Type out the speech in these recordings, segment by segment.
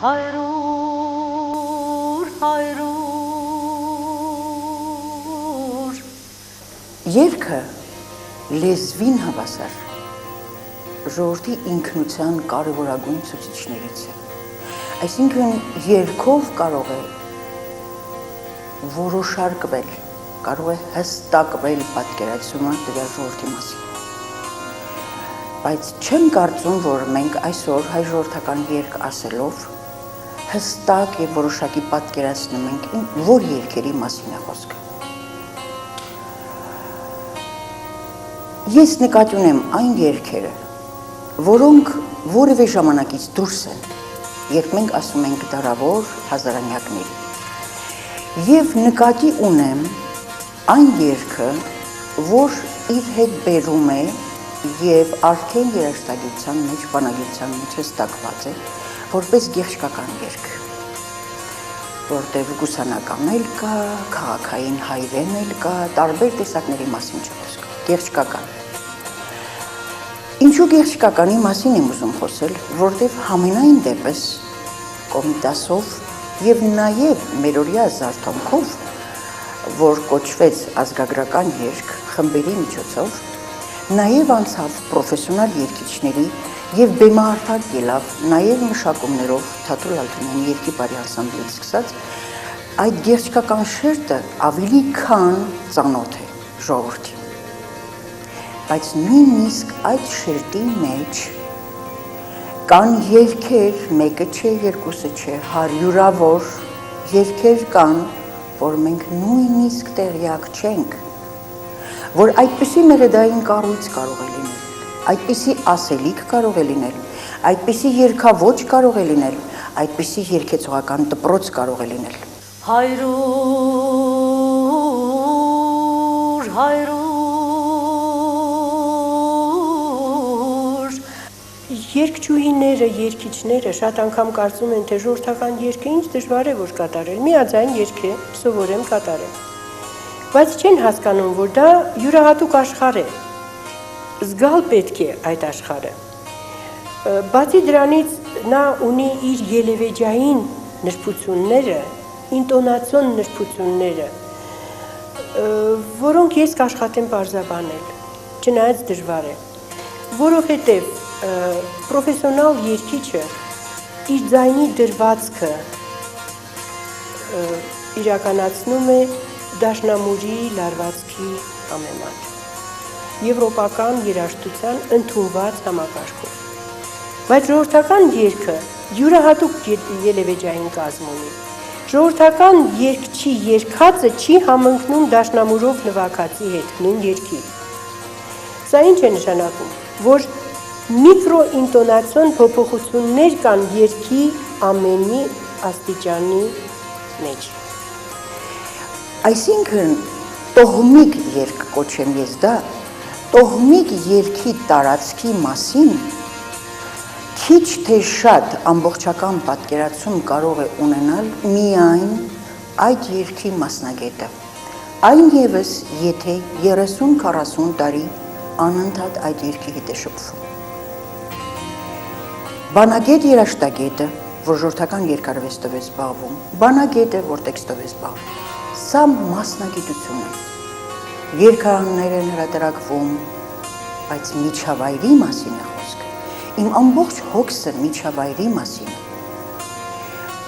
Հայրուր Երգը լեզվին հավասար ժողովրդի ինքնության կարևորագույն ցուցիչներից է։ Այսինքն երգով կարող է որոշարկվել, կարող է հստակվել պատկերացումը տվյալ ժողովրդի մասին։ Բայց չեմ կարծում, որ մենք այսօր հայ ժողովրդական երգ ասելով հստակ եւ որոշակի պատկերացնում ենք որ երգերի մասին է խոսքը։ Ես նկատի ունեմ այն երգերը, որոնք որևէ ժամանակից դուրս են, երբ մենք ասում ենք դարավոր հազարամյակների։ Եվ նկատի ունեմ այն երգը, որ իր հետ բերում է եւ արդեն երաժշտագիտության մեջ, բանագիտության մեջ հստակված է, որպես գեղեցկական երգ, որտեղ գուսանական էլ կա, քաղաքային հայրեն էլ կա, տարբեր տեսակների մասին չի խոսքը, գեղեցկական։ Ինչու գեղեցկականի մասին եմ ուզում խոսել, որտեղ համենայն դեպս Կոմիտասով եւ նաեւ մերօրյա զարթոնքով, որ կոչվեց ազգագրական երգ խմբերի միջոցով, նաեւ անցավ պրոֆեսիոնալ երգիչների եւ բեմահարթակ ելավ նաեւ մշակումներով Թաթուլ Ալթունյանի երգի բարի անսամբլից սկսած այդ գեղեցկական շերտը ավելի քան ծանոթ է ժողովրդին։ Բայց նույնիսկ այդ շերտի մեջ կան երգեր, մեկը չէ, երկուսը չէ, հարյուրավոր երգեր կան, որ մենք նույնիսկ տեղյակ չենք, որ այդպիսի մեղեդային կառույց կարող է լինել, այդպիսի ասելիք կարող է լինել, այդպիսի երգաոճ կարող է լինել, այդպիսի երգեցողական դպրոց կարող է լինել։ Հայրուր, հայրուր Երգչուհիները, երգիչները շատ անգամ կարծում են, թե ժողովրդական երգը ինչ դժվար է որ կատարել, միաձայն երգ է, սովորեմ կատարել։ Բայց չեն հասկանում, որ դա յուրահատուկ աշխարհ է, զգալ պետք է այդ աշխարհը։ Բացի դրանից նա ունի իր ելևեջային նրբությունները, ինտոնացիոն նրբությունները, որոնք ես կաշխատեմ պարզաբանել, չնայած դժվար է, որովհետև պրոֆեսիոնալ երգիչը իր ձայնի դրվածքը իրականացնում է դաշնամուրի լարվածքի համեմատ, եվրոպական երաժշտության ընդունված համակարգով։ Բայց ժողովրդական երգը յուրահատուկ ելևեջային կազմ ունի։ Ժողովրդական երգչի երգածը չի համընկնում դաշնամուրով նվագածի հետ նույն երգի։ Սա ինչ է նշանակում, որ միկրոինտոնացիոն փոփոխություններ կան երգի ամենի աստիճանի մեջ։ Այսինքն տոհմիկ երգ կոչեմ ես դա, տոհմիկ երգի տարածքի մասին քիչ թե շատ ամբողջական պատկերացում կարող է ունենալ միայն այդ երգի մասնագետը, այն ևս եթե 30-40 տարի անընդհատ այդ երգի հետ է շփվում։ Բանագետ երաժշտագետը, որ ժողովրդական երգարվեստով է զբաղվում, բանագետը, որ տեքստով է զբաղվում, սա մասնագիտություն է։ Երգահաններ են հրատարակվում, բայց միջավայրի մասին է խոսքը։ Իմ ամբողջ հոգսը միջավայրի մասին է։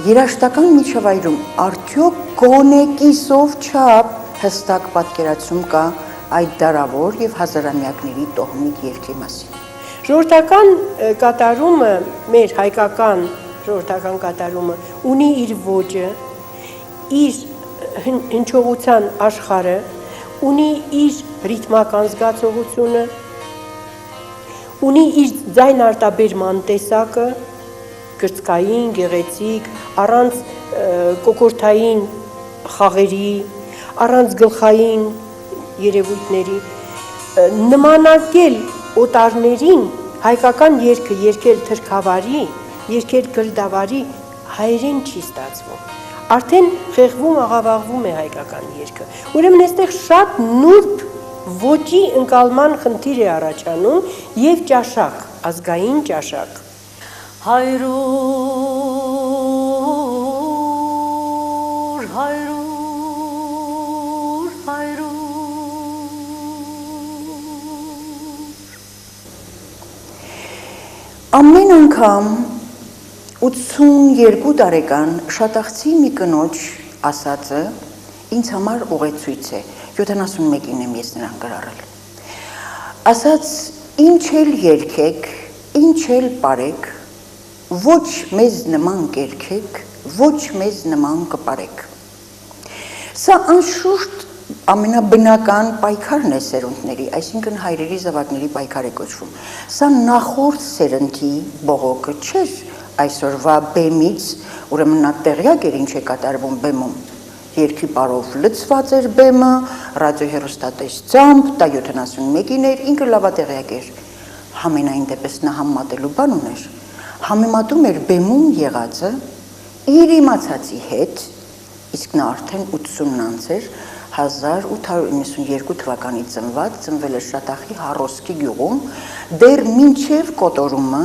Երաժշտական միջավայրում արդյոք գոնե կիսով չափ հստակ պատկերացում կա այդ դարավոր եւ հազարամյակների տոհմիկ երգի մասին։ Ժողովրդական կատարումը, մեր հայկական ժողովրդական կատարումը ունի իր ոճը, իր հնչողության աշխարհը, ունի իր ռիթմական զգացողությունը, ունի իր ձայն արտաբերման տեսակը, կրծքային, գեղեցիկ, առանց կոկորդային խաղերի, առանց գլխային երևույթների, նմանակել օտարներին հայկական երգը երգել թրքավարի, երգել գրդավարի հայերեն չի ստացվում։ Արդեն խեղվում, աղավաղվում է հայկական երգը։ Ուրեմն այստեղ շատ նուրբ ոճի ընկալման խնդիր է առաջանում եւ ճաշակ, ազգային ճաշակ։ Հայրուր հայրուր, հայրուր։ Ամեն անգամ 82 տարեկան շատախցի մի կնոջ ասածը ինձ համար ուղեցույց է, 71-ին եմ ես նրան գրառել։ Ասաց, ինչ էլ երգեք, ինչ էլ պարեք, ոչ մեզ նման կերքեք, ոչ մեզ նման կպարեք։ Սա անշուշտ ամենաբնական պայքարն է սերունդների, այսինքն հայրերի զավակների պայքար է կոչվում։ Սա նախորդ սերնդի բողոքը չէր այսօրվա բեմից, ուրեմն նա տեղյակ էր ինչ է կատարվում բեմում։ Երգի պարով լցված էր բեմը, ռադիոհեռուստատեսությամբ, դա 71-ին էր, ինքը լավատեղյակ էր։ Համենայն դեպս նա համեմատելու բան ուներ։ Համեմատում էր բեմում եղածը իր իմացածի հետ, իսկ նա արդեն 80-ն անց էր, 1892 թվականի ծնվել է Շատախի Հարոսկի գյուղում, դեռ մինչև կոտորումը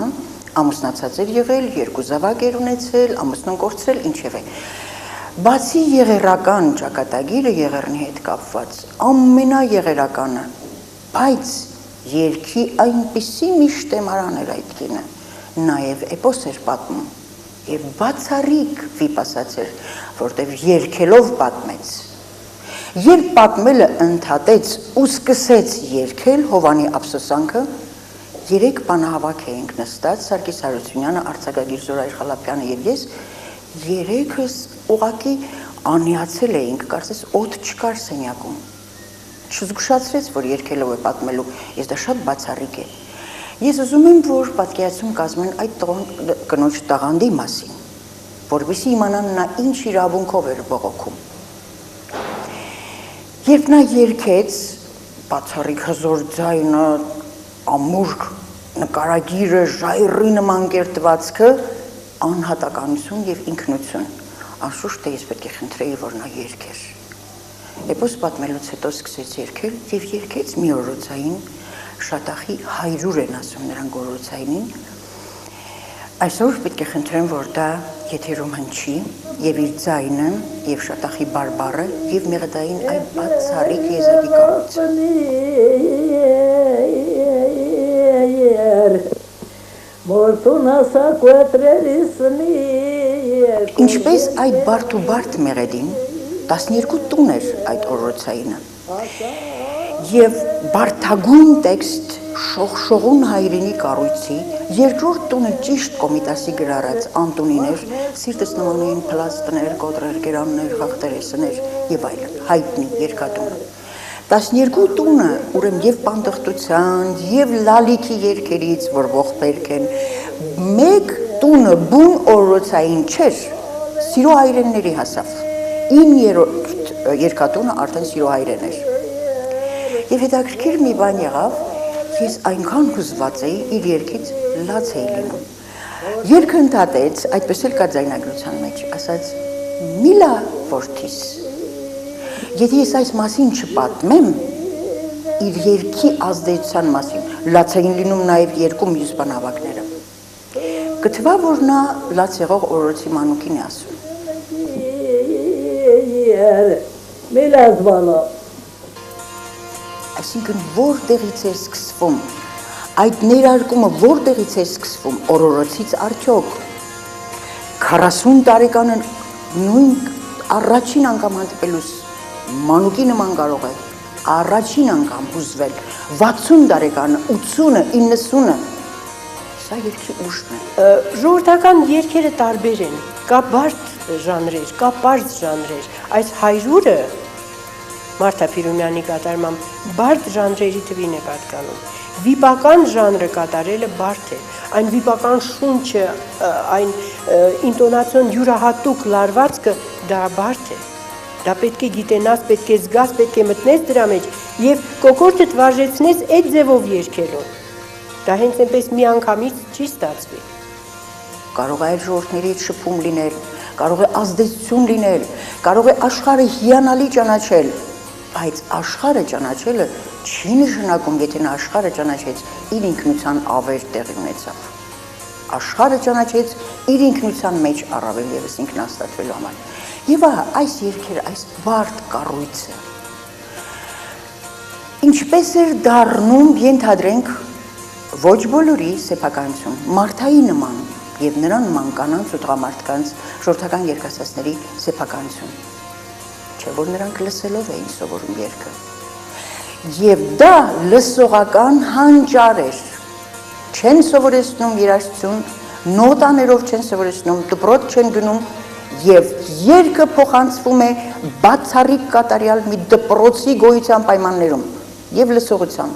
ամուսնացած էր եղել, 2 զավակ էր ունեցել, ամուսնուն կորցրել, ինչևէ։ Բացի եղերական ճակատագիրը եղերնի հետ կապված, ամենաեղերականը, բայց երգի այնպիսի մի շտեմարան էր այդ կինը, նաև էպոս էր պատմում եւ բացառիկ վիպասած էր, որտեղ երգելով պատմեց։ Երբ պատմելը ընդհատեց ու սկսեց երգել Հովանի ափսոսանքը, 3 բանահավաք էինք նստած, Սարգիս Հարությունյանը, արձակագիր Զորայր Խալափյանը եւ ես, 3-ս ուղղակի անիացել էինք, կարծես օդ չկար սենյակում։ Չզգուշացրեց, որ երգելով է պատմելու, ես դա շատ բացառիկ է։ Ես ուզում եմ, որ պատկերացում կազմեն այդ կնոջ տաղանդի մասին, որովհետեւ իմանան նա ինչ իրավունքով էր բողոքում։ Երբ նա երգեց, բացառիկ հզոր ձայնը, ամուր նկարագիրը, ժայռի նման կերտվածքը, անհատականություն եւ ինքնություն։ Անշուշտ է ես պետք է խնդրեի, որ նա երգեր։ Էպոս պատմելուց հետո սկսեց երգել եւ երգեց մի օրոցային, Շատախի հայրուր են ասում նրան օրոցայինին։ Այսօր պետք է խնդրեմ, որ դա եթերում հնչի եւ իր ձայնը եւ Շատախի բարբառը եւ մեղեդային այդ բացառիկ եզակի կառույցը։ Ինչպես այդ բարդ ու բարդ մեղեդին 12 տուն էր այդ օրոցայինը։ Եվ բարդագույն տեքստ շողշողուն հայրենի կառույցի, երկրորդ տունը ճիշտ Կոմիտասի գրառած Անտոնին էր, սիրտս նման էին փլաստներ, կոտրեր, գերաններ, խախտերեսներ եւ այլն, հայտնի երկատունը։ 12 տունը, ուրեմն եւ պանդխտության, եւ լալիքի երգերից, որ ողբերք են, մեկ տունը բուն օրոցային չէր, սիրո հայրենների հասավ։ 9-րդ երկատունը արդեն սիրո հայրեն էր։ Եվ հետաքրքիր մի բան եղավ, ես այնքան հուզված էի, իր երգից լաց էի լինում։ Երգը ընդհատեց, այդպես էլ կա ձայնագրության մեջ, ասաց, միլա որդիս, եթե ես այս մասին չպատմեմ, իր երգի ազդեցության մասին, լաց էին լինում նաև երկու մյուս բանավակները։ Գտվա, որ նա լաց եղող օրոցի մանուկին է ասում։ Այսինքն որտեղից է սկսվում, այդ ներարկումը որտեղից է սկսվում, օրորոցից արդյոք 40 տարեկանը նույն առաջին անգամ հանդիպելուց մանուկի նման կարող է առաջին անգամ հուզվել 60 տարեկանը, 80-ը, 90-ը, սա երգի ուժն է։ Ժողովրդական երգերը տարբեր են, կա բարդ ժանրեր, կա պարզ ժանրեր, այս հայրուրը Մարթա Փիրումյանի կատարմամբ բարդ ժանրերի թվին է պատկանում։ Վիպական ժանրը կատարելը բարդ է, այն վիպական շունչը, այն ինտոնացիոն յուրահատուկ լարվածքը դա բարդ է։ Դա պետք է գիտենաս, պետք է զգաս, պետք է մտնես դրա մեջ եւ կոկորդդ վարժեցնես այդ ձևով երգելով։ Դա հենց այնպես մի անգամից չի ստացվի։ Կարող է այլ ժողովուրդների հետ շփում լինել, կարող է ազդեցություն լինել, կարող է աշխարհը հիանալի ճանաչել, բայց աշխարհը ճանաչելը չի նշանակում, եթե նա աշխարհը ճանաչեց, իր ինքնության ավեր տեղի ունեցավ։ Աշխարհը ճանաչեց իր ինքնության մեջ առավել եւս ինքնաստատվելու համար։ Եվ այս երգերը, այս բարդ կառույցը ինչպես էր դառնում, ենթադրենք, ոչ բոլորի սեփականություն, մարդայի նման եւ նրան նման կանանց ու տղամարդկանց ժողովրդական երգասացների սեփականություն։ Չէ՞ որ նրանք լսելով էին սովորում երգը։ Եվ դա լսողական հանճար էր։ Չեն սովորեցնում երաժշտություն, նոտաներով չեն սովորեցնում, դպրոց չեն գնում, եւ երգը փոխանցվում է բացառիկ կատարյալ մի դպրոցի գոյության պայմաններում եւ լսողությամբ։